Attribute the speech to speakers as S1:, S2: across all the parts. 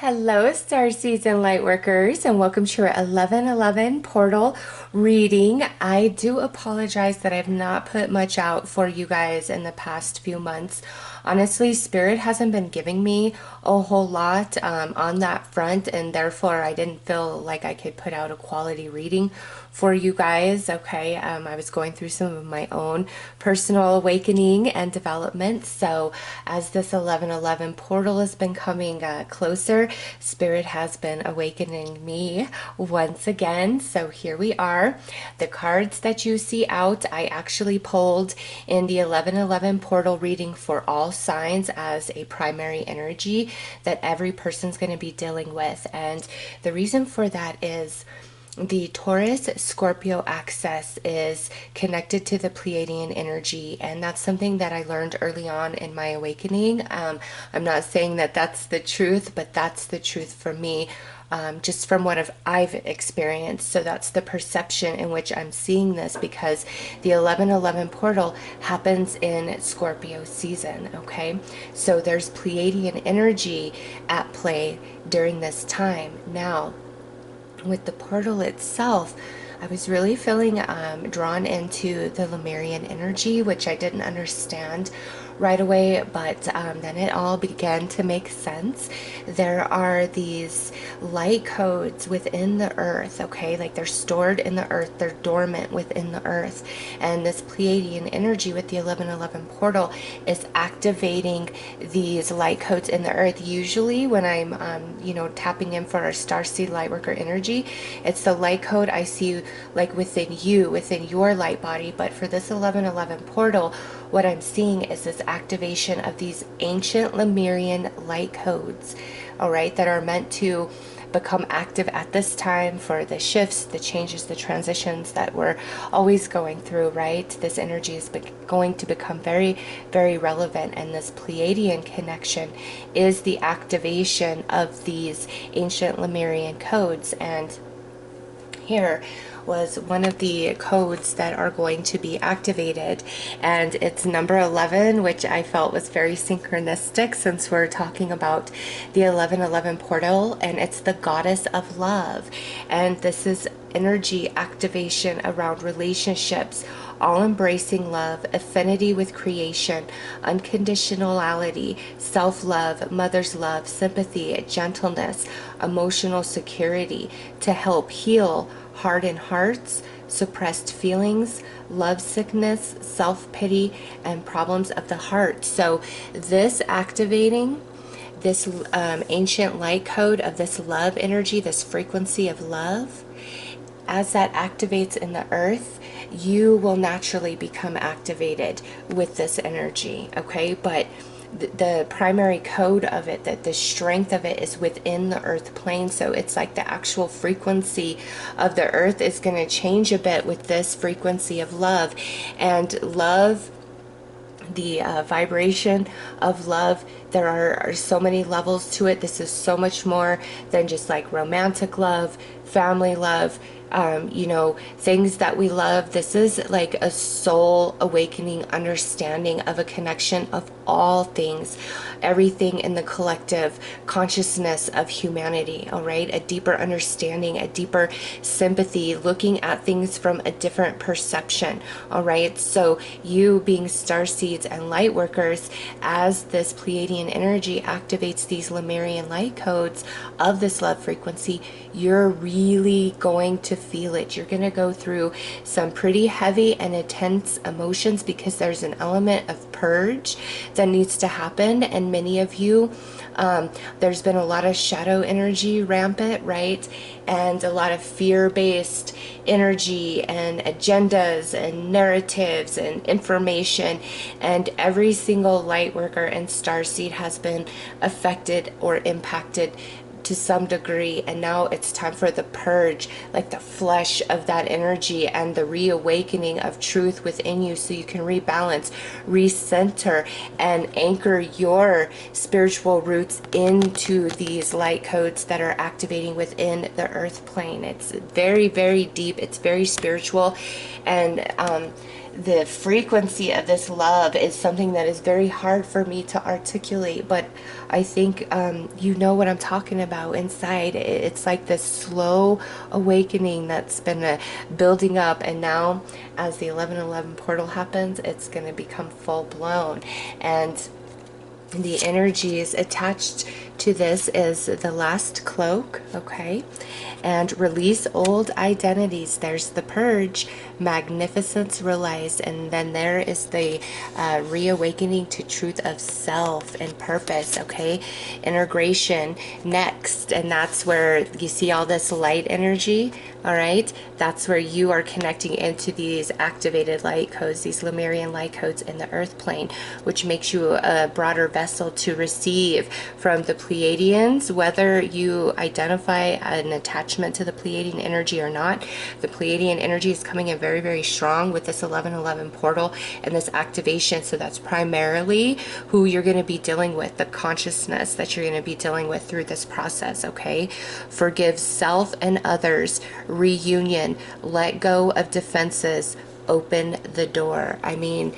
S1: Hello, Starseeds and Lightworkers, and welcome to your 1111 portal reading. I do apologize that I've not put much out for you guys in the past few months. Honestly, Spirit hasn't been giving me a whole lot on that front, and therefore I didn't feel like I could put out a quality reading for you guys. Okay, I was going through some of my own personal awakening and development. So as this 1111 portal has been coming closer, Spirit has been awakening me once again. So here we are. The cards that you see out, I actually pulled in the 1111 portal reading for all signs as a primary energy that every person's going to be dealing with. And the reason for that is the Taurus Scorpio axis is connected to the Pleiadian energy, and that's something that I learned early on in my awakening. I'm not saying that that's the truth, but that's the truth for me, just from what I've experienced. So that's the perception in which I'm seeing this, because the 1111 portal happens in Scorpio season. Okay, so there's Pleiadian energy at play during this time. Now, with the portal itself, I was really feeling drawn into the Lemurian energy, which I didn't understand right away, but then it all began to make sense. There are these light codes within the earth, okay? Like they're stored in the earth, they're dormant within the earth. And this Pleiadian energy with the 1111 portal is activating these light codes in the earth. Usually when I'm, tapping in for our Starseed Lightworker energy, it's the light code I see like within you, within your light body. But for this 1111 portal, what I'm seeing is this activation of these ancient Lemurian light codes, all right, that are meant to become active at this time for the shifts, the changes, the transitions that we're always going through, right? This energy is going to become very, very relevant, and this Pleiadian connection is the activation of these ancient Lemurian codes. And here was one of the codes that are going to be activated, and it's number 11, which I felt was very synchronistic since we're talking about the 1111 portal, and it's the goddess of love. And this is energy activation around relationships, all embracing love, affinity with creation, unconditionality, self-love, mother's love, sympathy, gentleness, emotional security, to help heal hardened hearts, suppressed feelings, love sickness, self-pity, and problems of the heart. So this activating this ancient light code of this love energy, this frequency of love, as that activates in the earth, you will naturally become activated with this energy, okay? But the primary code of it, that the strength of it is within the earth plane. So it's like the actual frequency of the earth is going to change a bit with this frequency of love. And love, the vibration of love, there are so many levels to it. This is so much more than just like romantic love, family love, things that we love. This is like a soul awakening understanding of a connection of all things, everything in the collective consciousness of humanity, all right? A deeper understanding, a deeper sympathy, looking at things from a different perception, all right? So you being starseeds and lightworkers, as this Pleiadian energy activates these Lemurian light codes of this love frequency, you're really going to feel it. You're going to go through some pretty heavy and intense emotions, because there's an element of purge that needs to happen. And many of you, there's been a lot of shadow energy rampant, right? And a lot of fear-based energy and agendas and narratives and information, and every single light worker and starseed has been affected or impacted to some degree. And now it's time for the purge, like the flush of that energy and the reawakening of truth within you, so you can rebalance, recenter, and anchor your spiritual roots into these light codes that are activating within the earth plane. It's very, very deep, it's very spiritual. And the frequency of this love is something that is very hard for me to articulate, but I think you know what I'm talking about inside. It's like this slow awakening that's been building up, and now as the 11:11 portal happens, it's going to become full blown. And the energies attached to this is the last cloak, okay? And release old identities. There's the purge, magnificence realized, and then there is the reawakening to truth of self and purpose, okay? Integration next, and that's where you see all this light energy, all right? That's where you are connecting into these activated light codes, these Lemurian light codes in the earth plane, which makes you a broader vessel to receive from the Pleiadians, whether you identify an attachment to the Pleiadian energy or not. The Pleiadian energy is coming in very, very strong with this 11:11 portal and this activation. So that's primarily who you're going to be dealing with, the consciousness that you're going to be dealing with through this process, okay? Forgive self and others, reunion, let go of defenses, open the door. I mean,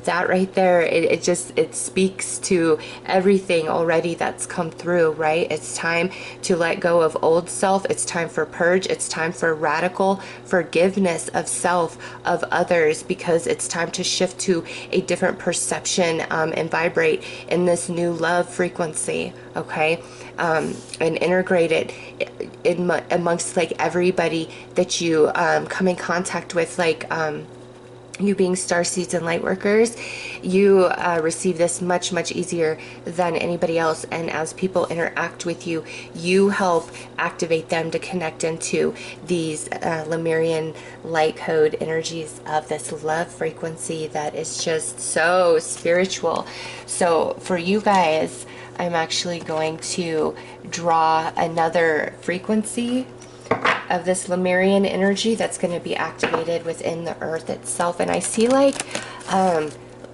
S1: that right there, it speaks to everything already that's come through, right? It's time to let go of old self. It's time for purge. It's time for radical forgiveness of self, of others, because it's time to shift to a different perception and vibrate in this new love frequency, okay? And integrate it in amongst like everybody that you come in contact with, like you being Starseeds and Lightworkers, you receive this much, much easier than anybody else. And as people interact with you, you help activate them to connect into these Lemurian light code energies of this love frequency that is just so spiritual. So for you guys, I'm actually going to draw another frequency of this Lemurian energy that's going to be activated within the earth itself. And I see like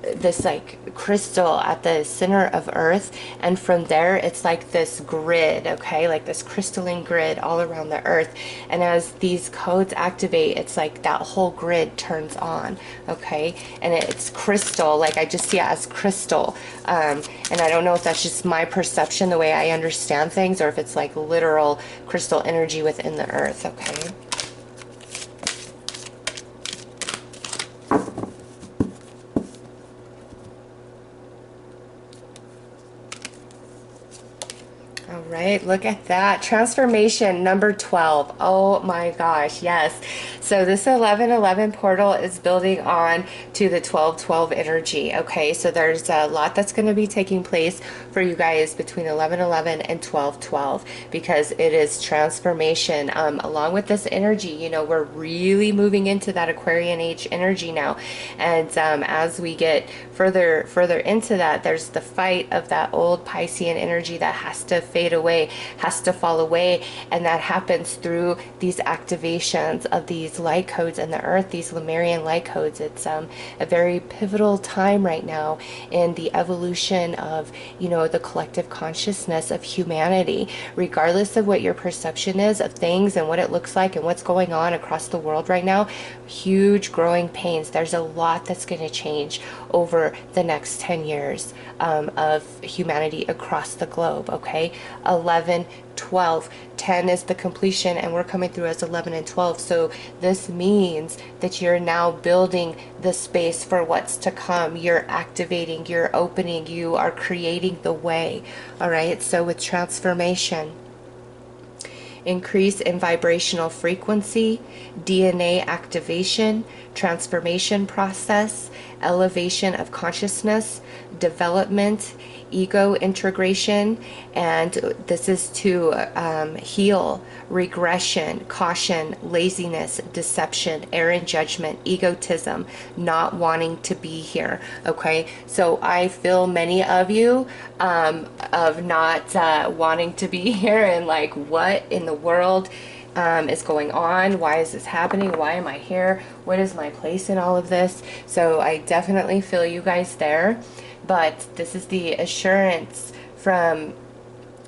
S1: this like crystal at the center of earth, and from there it's like this grid, okay, like this crystalline grid all around the earth. And as these codes activate, it's like that whole grid turns on, okay? And it's crystal, like I just see it as crystal, and I don't know if that's just my perception, the way I understand things, or if it's like literal crystal energy within the earth, okay? All right, look at that. Transformation number 12. Oh my gosh, yes. So this 11:11 portal is building on to the 12:12 energy, okay? So there's a lot that's going to be taking place for you guys between 11:11 and 12:12, because it is transformation. Along with this energy, you know, we're really moving into that Aquarian age energy now. And as we get further into that, there's the fight of that old Piscean energy that has to fade away, has to fall away, and that happens through these activations of these light codes in the earth, these Lemurian light codes. It's a very pivotal time right now in the evolution of, you know, the collective consciousness of humanity, regardless of what your perception is of things and what it looks like and what's going on across the world right now. Huge growing pains. There's a lot that's going to change over the next 10 years of humanity across the globe, okay? 11, 12, 10 is the completion, and we're coming through as 11 and 12. So this means that you're now building the space for what's to come. You're activating, you're opening, you are creating the way, all right? So with transformation, increase in vibrational frequency, DNA activation, transformation process, elevation of consciousness, development, ego integration, and this is to heal regression, caution, laziness, deception, errant judgment, egotism, not wanting to be here, okay? So I feel many of you of not wanting to be here, and like, what in the world is going on? Why is this happening? Why am I here? What is my place in all of this? So I definitely feel you guys there. But this is the assurance from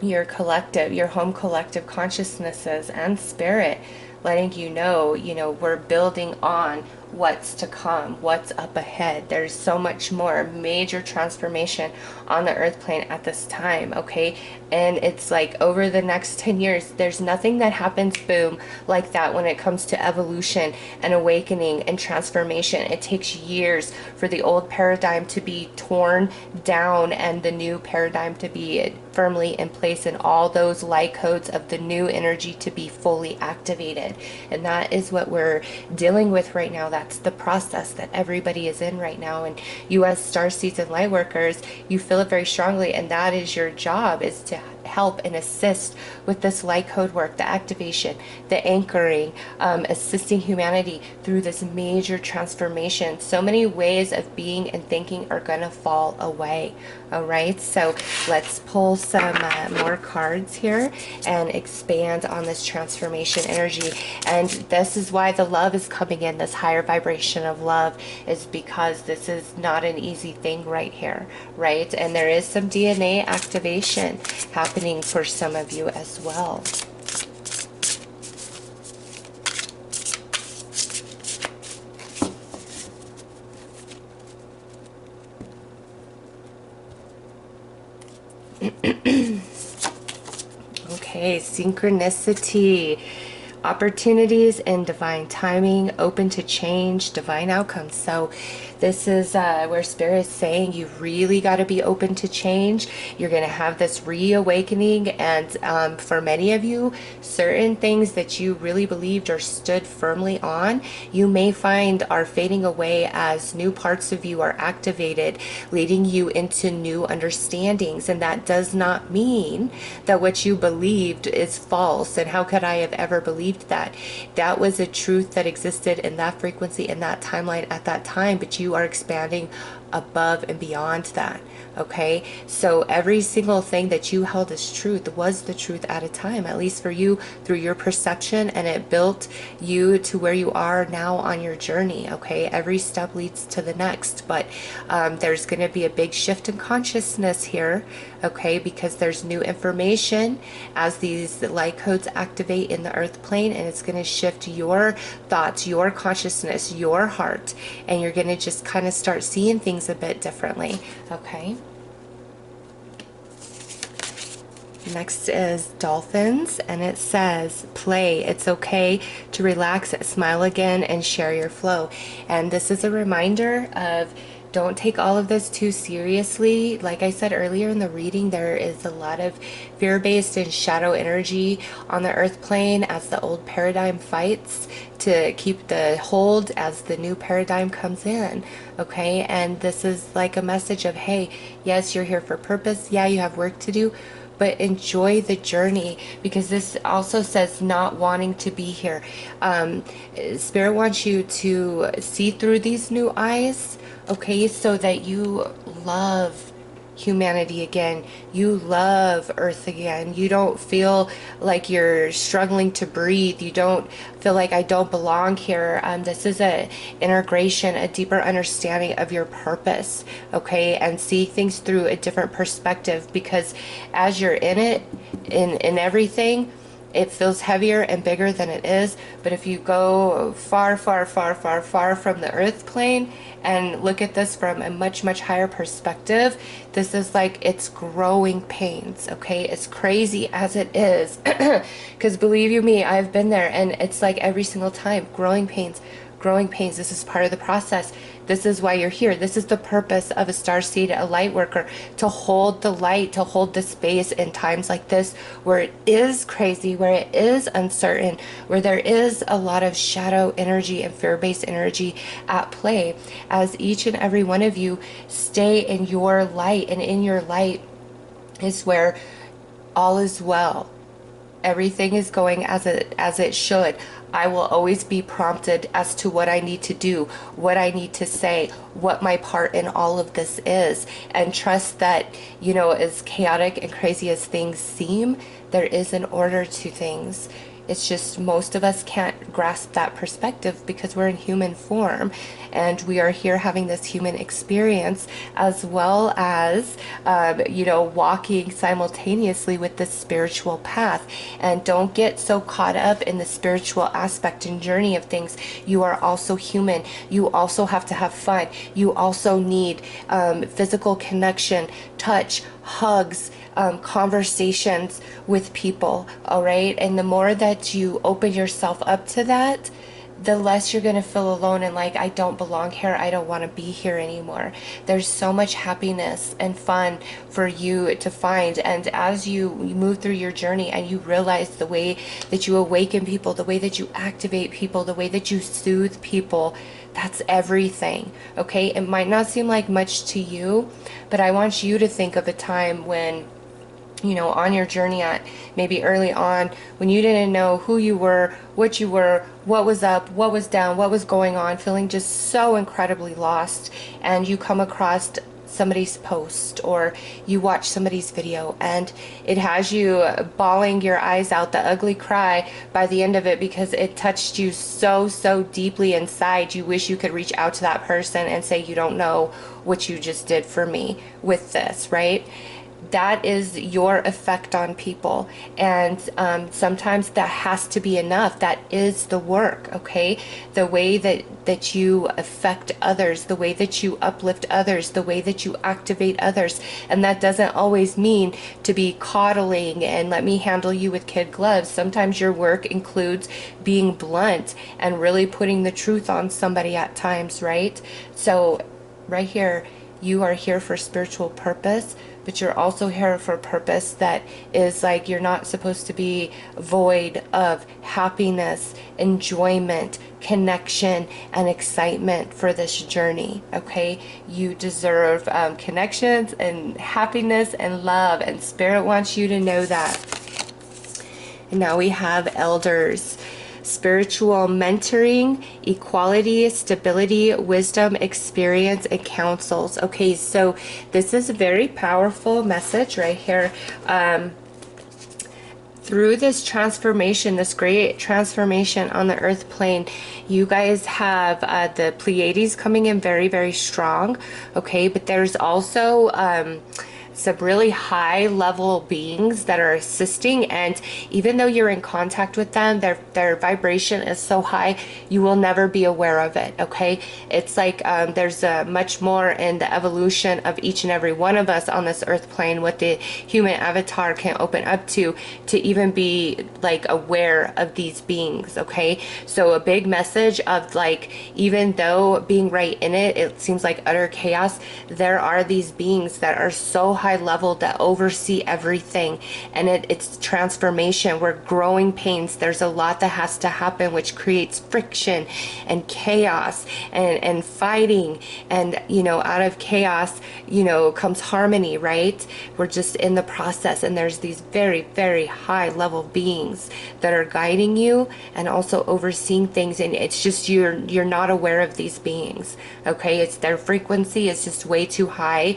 S1: your collective, your home collective consciousnesses and spirit. letting you know, we're building on what's to come, what's up ahead. There's so much more major transformation on the earth plane at this time, okay? And it's like over the next 10 years, there's nothing that happens boom like that when it comes to evolution and awakening and transformation. It takes years for the old paradigm to be torn down and the new paradigm to be firmly in place, and all those light codes of the new energy to be fully activated. And that is what we're dealing with right now. That's the process that everybody is in right now. And you as Starseeds and Lightworkers, you feel it very strongly, and that is your job, is to help and assist with this light code work, the activation, the anchoring, assisting humanity through this major transformation. So many ways of being and thinking are gonna fall away. All right, so let's pull some more cards here and expand on this transformation energy. And this is why the love is coming in, this higher vibration of love, is because this is not an easy thing right here, right? And there is some DNA activation happening for some of you as well. Okay, synchronicity, opportunities and divine timing, open to change, divine outcomes. So this is where Spirit is saying you really got to be open to change. You're going to have this reawakening, and for many of you, certain things that you really believed or stood firmly on, you may find are fading away as new parts of you are activated, leading you into new understandings. And that does not mean that what you believed is false. And how could I have ever believed that? That was a truth that existed in that frequency, in that timeline at that time, but you are expanding above and beyond that. Okay, so every single thing that you held as truth was the truth at a time, at least for you, through your perception, and it built you to where you are now on your journey. Okay, every step leads to the next, but there's going to be a big shift in consciousness here, okay, because there's new information as these light codes activate in the earth plane, and it's going to shift your thoughts, your consciousness, your heart, and you're going to just kind of start seeing things a bit differently. Okay, next is dolphins, and it says play, it's okay to relax, smile again, and share your flow. And this is a reminder of, don't take all of this too seriously. Like I said earlier in the reading, there is a lot of fear-based and shadow energy on the earth plane as the old paradigm fights to keep the hold as the new paradigm comes in. Okay, and this is like a message of, hey, yes, you're here for purpose. Yeah, you have work to do, but enjoy the journey, because this also says not wanting to be here. Spirit wants you to see through these new eyes, okay, so that you love humanity again, you love earth again, you don't feel like you're struggling to breathe, you don't feel like I don't belong here. This is a integration, a deeper understanding of your purpose, okay, and see things through a different perspective, because as you're in it, in everything, it feels heavier and bigger than it is. But if you go far, far, far, far, far from the earth plane and look at this from a much, much higher perspective, this is like, it's growing pains, okay? As crazy as it is, because believe you me, I've been there, and it's like every single time, growing pains, growing pains. This is part of the process. This is why you're here. This is the purpose of a starseed, a light worker, to hold the light, to hold the space in times like this, where it is crazy, where it is uncertain, where there is a lot of shadow energy and fear-based energy at play, as each and every one of you stay in your light. And in your light is where all is well. Everything is going as it should. I will always be prompted as to what I need to do, what I need to say, what my part in all of this is, and trust that, as chaotic and crazy as things seem, there is an order to things. It's just most of us can't grasp that perspective because we're in human form, and we are here having this human experience, as well as walking simultaneously with this spiritual path. And don't get so caught up in the spiritual aspect and journey of things. You are also human. You also have to have fun. You also need physical connection, touch, hugs, conversations with people. All right. And the more that you open yourself up to that, the less you're going to feel alone and like, I don't belong here. I don't want to be here anymore. There's so much happiness and fun for you to find. And as you move through your journey and you realize the way that you awaken people, the way that you activate people, the way that you soothe people, that's everything. Okay. It might not seem like much to you, but I want you to think of a time when, on your journey, at maybe early on, when you didn't know who you were, what was up, what was down, what was going on, feeling just so incredibly lost, and you come across somebody's post or you watch somebody's video and it has you bawling your eyes out, the ugly cry by the end of it, because it touched you so deeply inside. You wish you could reach out to that person and say, you don't know what you just did for me with this, right? That is your effect on people, and sometimes that has to be enough. That is the work. Okay, the way that you affect others, the way that you uplift others, the way that you activate others. And that doesn't always mean to be coddling and let me handle you with kid gloves. Sometimes your work includes being blunt and really putting the truth on somebody at times, right? So right here, you are here for spiritual purpose, but you're also here for a purpose that is like, you're not supposed to be void of happiness, enjoyment, connection, and excitement for this journey. Okay, you deserve connections and happiness and love, and Spirit wants you to know that. And now we have elders. Spiritual mentoring, equality, stability, wisdom, experience, and counsels. Okay, so this is a very powerful message right here. Through this transformation, this great transformation on the earth plane, you guys have the Pleiades coming in very strong. Okay, but there's also some really high level beings that are assisting, and even though you're in contact with them, their vibration is so high you will never be aware of it. Okay, it's like there's much more in the evolution of each and every one of us on this earth plane, what the human avatar can open up to even be like aware of these beings. Okay, so a big message of like, even though being right in it seems like utter chaos, there are these beings that are so high level that oversee everything, and it's transformation. We're growing pains. There's a lot that has to happen, which creates friction and chaos and fighting, and out of chaos comes harmony, right? We're just in the process, and there's these very high level beings that are guiding you and also overseeing things, and it's just you're not aware of these beings. Okay, it's their frequency is just way too high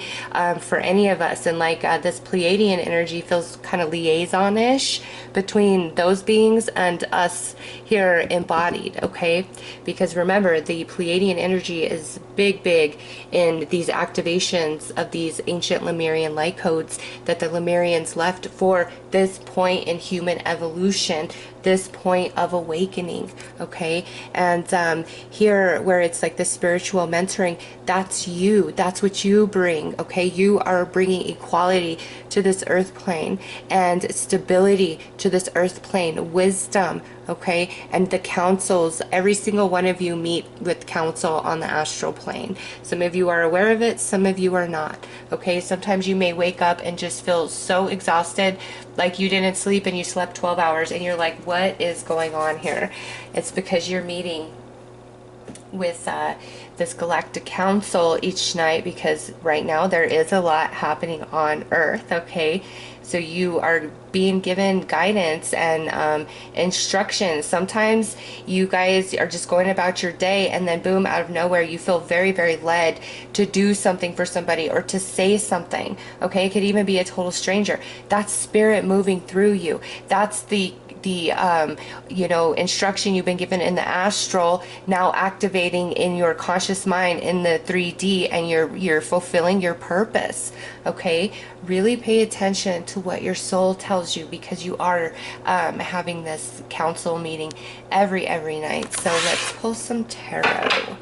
S1: for any of us. And like this Pleiadian energy feels kind of liaison-ish between those beings and us here embodied. Okay, because remember, the Pleiadian energy is big in these activations of these ancient Lemurian light codes that the Lemurians left for this point in human evolution, this point of awakening. Okay, and here where it's like the spiritual mentoring, that's you, that's what you bring. Okay, you are bringing equality to this earth plane and stability to this earth plane, wisdom. Okay, and the councils, every single one of you meet with council on the astral plane. Some of you are aware of it, some of you are not. Okay, sometimes you may wake up and just feel so exhausted, like you didn't sleep and you slept 12 hours and you're like, what is going on here? It's because you're meeting with this galactic council each night, because right now there is a lot happening on earth. Okay, so you are being given guidance and instructions. Sometimes you guys are just going about your day, and then boom, out of nowhere, you feel very, very led to do something for somebody or to say something. Okay, it could even be a total stranger. That's spirit moving through you. That's the you know, instruction you've been given in the astral now activating in your conscious mind in the 3D, and you're fulfilling your purpose. Okay, really pay attention to what your soul tells you, because you are having this council meeting every night. So let's pull some tarot.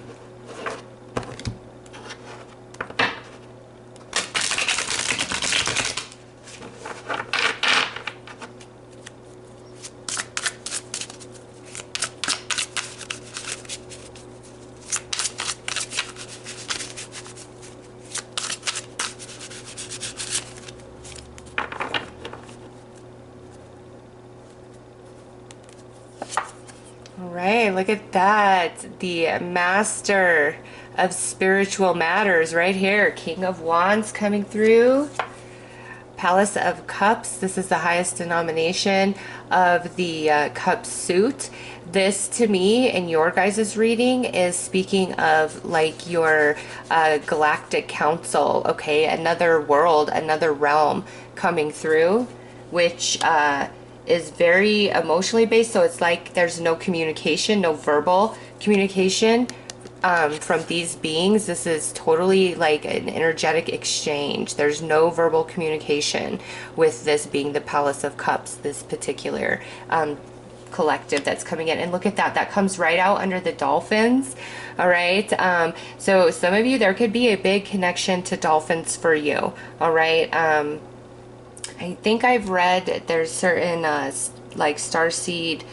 S1: Right, look at that. The Master of Spiritual Matters right here. King of Wands coming through. Palace of Cups. This is the highest denomination of the cup suit. This, to me, in your guys' reading, is speaking of like your galactic council, okay? Another world, another realm coming through, which is very emotionally based. So it's like there's no communication, no verbal communication from these beings. This is totally like an energetic exchange. There's no verbal communication with this being the Palace of Cups, this particular collective that's coming in. And look at that, that comes right out under the dolphins. All right, so some of you, there could be a big connection to dolphins for you. All right, I think I've read there's certain like starseed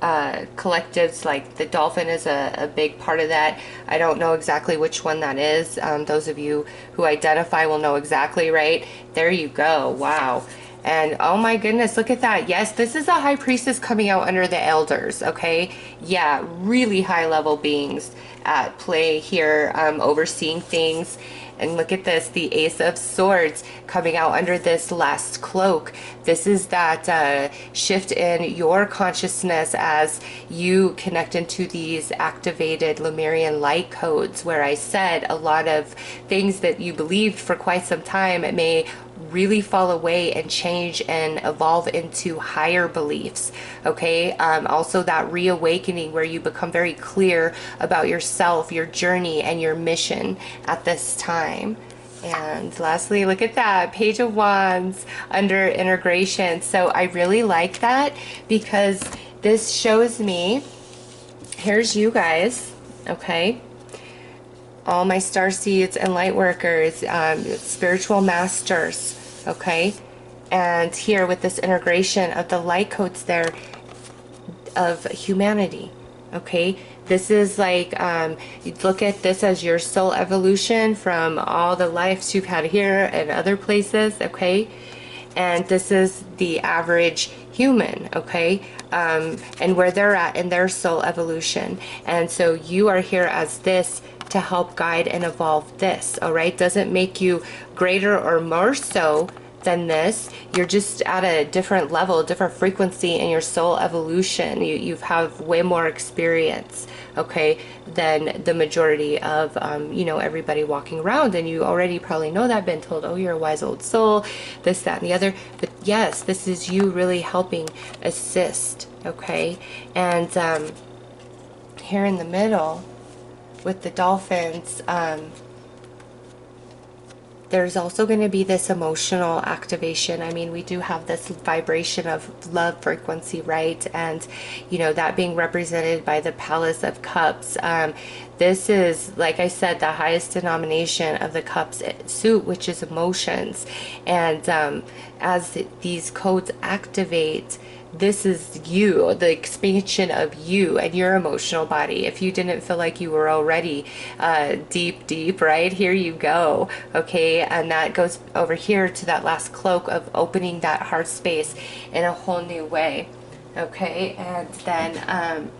S1: collectives, like the dolphin is a big part of that. I don't know exactly which one that is. Those of you who identify will know exactly, right? There you go. Wow. And oh my goodness, look at that. Yes, this is a high priestess coming out under the elders, okay? Yeah, really high level beings at play here, overseeing things. And look at this, the Ace of Swords coming out under this last cloak. This is that shift in your consciousness as you connect into these activated Lemurian light codes, where I said a lot of things that you believed for quite some time, it may really fall away and change and evolve into higher beliefs. Okay, also that reawakening where you become very clear about yourself, your journey, and your mission at this time. And lastly, look at that, Page of Wands under integration. So I really like that, because this shows me, here's you guys, okay, all my starseeds and lightworkers, spiritual masters, okay? And here with this integration of the light codes there of humanity, okay? This is like, you look at this as your soul evolution from all the lives you've had here and other places, okay? And this is the average human, okay? And where they're at in their soul evolution. And so you are here as this to help guide and evolve this, all right? Doesn't make you greater or more so than this. You're just at a different level, different frequency in your soul evolution. You have way more experience, okay, than the majority of, you know, everybody walking around. And you already probably know that, been told, oh, you're a wise old soul, this, that, and the other. But yes, this is you really helping assist, okay? And here in the middle, with the dolphins, there's also going to be this emotional activation. I mean, we do have this vibration of love frequency, right? And, you know, that being represented by the Palace of Cups. This is, like I said, the highest denomination of the cups suit, which is emotions. And as these codes activate, this is you, the expansion of you and your emotional body. If you didn't feel like you were already deep, right? Here you go, okay? And that goes over here to that last cloak of opening that heart space in a whole new way, okay? And then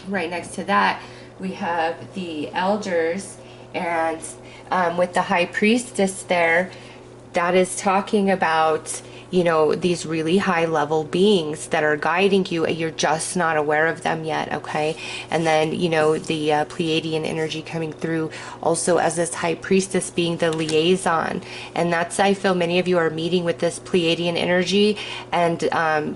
S1: right next to that, we have the elders, and with the high priestess there, that is talking about you know, these really high level beings that are guiding you, and you're just not aware of them yet, okay? And then, you know, the Pleiadian energy coming through also as this high priestess being the liaison. And that's, I feel many of you are meeting with this Pleiadian energy, and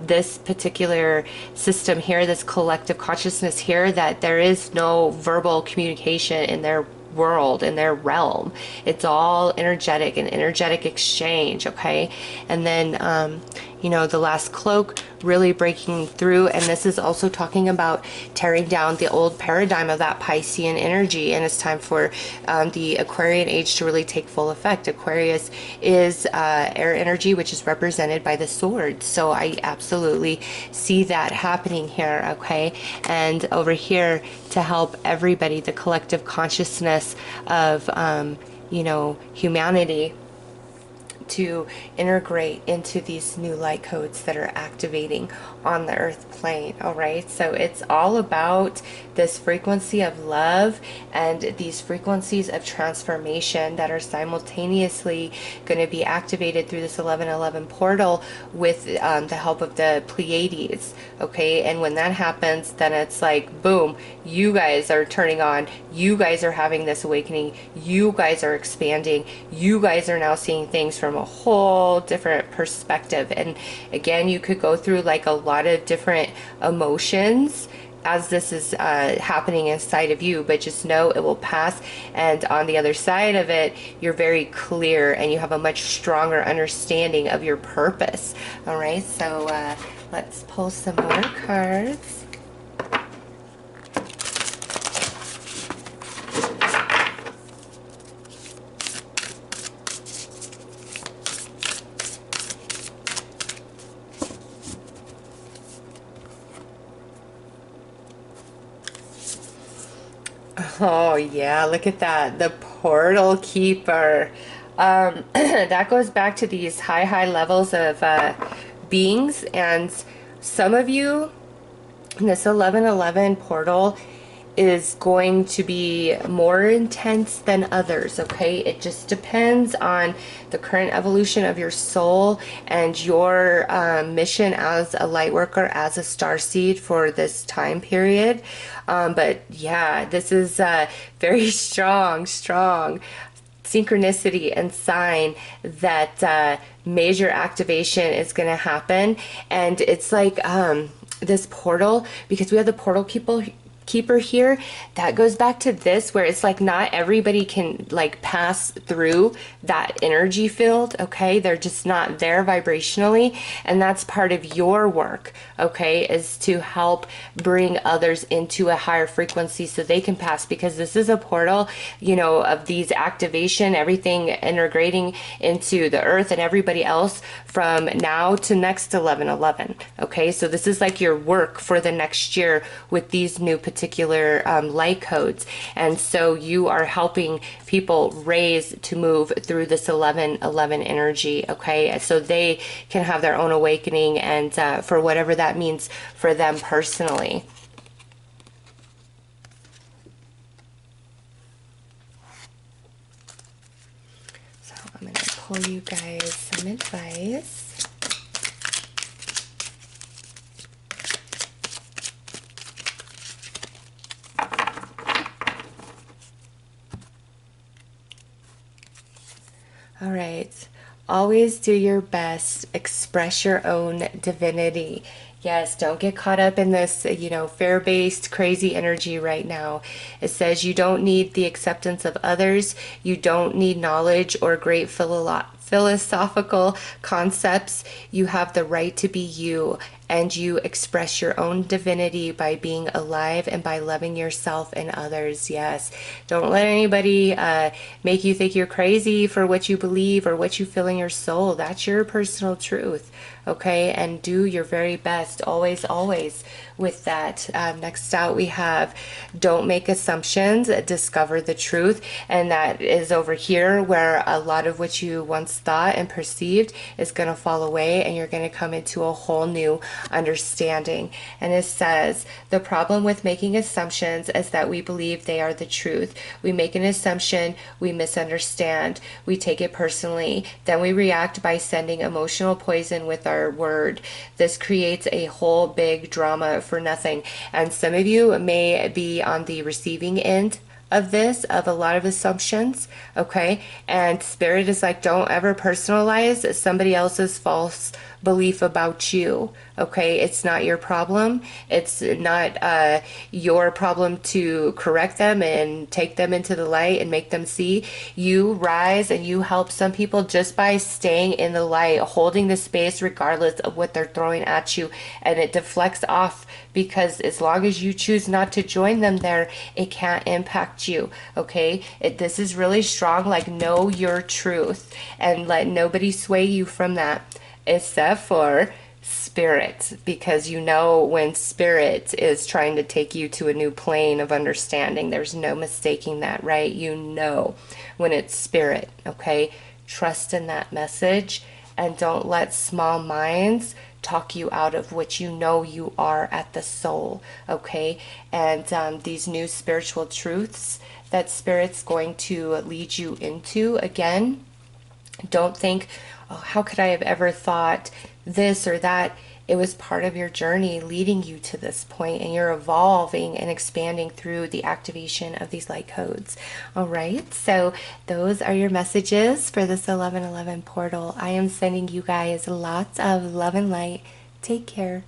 S1: this particular system here, this collective consciousness here, that there is no verbal communication in their world, in their realm. It's all energetic and energetic exchange, okay? And then you know, the last cloak really breaking through, and this is also talking about tearing down the old paradigm of that Piscean energy, and it's time for the Aquarian age to really take full effect. Aquarius is air energy, which is represented by the swords, so I absolutely see that happening here, okay? And over here to help everybody, the collective consciousness of you know, humanity, to integrate into these new light codes that are activating on the earth plane. All right, so it's all about this frequency of love and these frequencies of transformation that are simultaneously going to be activated through this 1111 portal with the help of the Pleiades. Okay, and when that happens, then it's like boom, you guys are turning on, you guys are having this awakening, you guys are expanding, you guys are now seeing things from a whole different perspective. And again, you could go through like a lot of different emotions as this is happening inside of you, but just know it will pass, and on the other side of it, you're very clear and you have a much stronger understanding of your purpose. All right, so let's pull some more cards. Oh yeah, look at that. The portal keeper. That goes back to these high levels of beings, and some of you, this 1111 portal is going to be more intense than others, okay? It just depends on the current evolution of your soul and your mission as a light worker, as a starseed for this time period. But yeah, this is very strong synchronicity and sign that major activation is going to happen. And it's like this portal, because we have the portal keeper here, that goes back to this, where it's like not everybody can like pass through that energy field, okay? They're just not there vibrationally, and that's part of your work, okay, is to help bring others into a higher frequency so they can pass, because this is a portal, you know, of these activation, everything integrating into the earth and everybody else from now to next 1111, okay? So this is like your work for the next year with these new particular light codes, and so you are helping people raise to move through this 1111 energy, okay, so they can have their own awakening, and for whatever that means for them personally. So I'm going to pull you guys some advice. All right, always do your best, express your own divinity. Yes, don't get caught up in this, you know, fear-based crazy energy right now. It says you don't need the acceptance of others, you don't need knowledge or great philosophical concepts. You have the right to be you, and you express your own divinity by being alive and by loving yourself and others. Yes, don't let anybody make you think you're crazy for what you believe or what you feel in your soul. That's your personal truth. okay? And do your very best, always, always, with that. Next out, we have don't make assumptions, discover the truth. And that is over here where a lot of what you once thought and perceived is going to fall away, and you're going to come into a whole new understanding. And it says, the problem with making assumptions is that we believe they are the truth. We make an assumption, we misunderstand, we take it personally, then we react by sending emotional poison with our word. This creates a whole big drama for nothing. And some of you may be on the receiving end of this, of a lot of assumptions, okay? And Spirit is like, don't ever personalize somebody else's false belief about you, okay? It's not your problem. It's not your problem to correct them and take them into the light and make them see. You rise and you help some people just by staying in the light, holding the space regardless of what they're throwing at you, and it deflects off, because as long as you choose not to join them there, it can't impact you, okay? This is really strong, like know your truth and let nobody sway you from that, except for Spirit, because you know when Spirit is trying to take you to a new plane of understanding, there's no mistaking that, right? You know when it's Spirit, okay? Trust in that message and don't let small minds talk you out of what you know you are at the soul, okay? And these new spiritual truths that Spirit's going to lead you into, again, don't think, oh, how could I have ever thought this or that? It was part of your journey leading you to this point, and you're evolving and expanding through the activation of these light codes. All right, so those are your messages for this 1111 portal. I am sending you guys lots of love and light. Take care.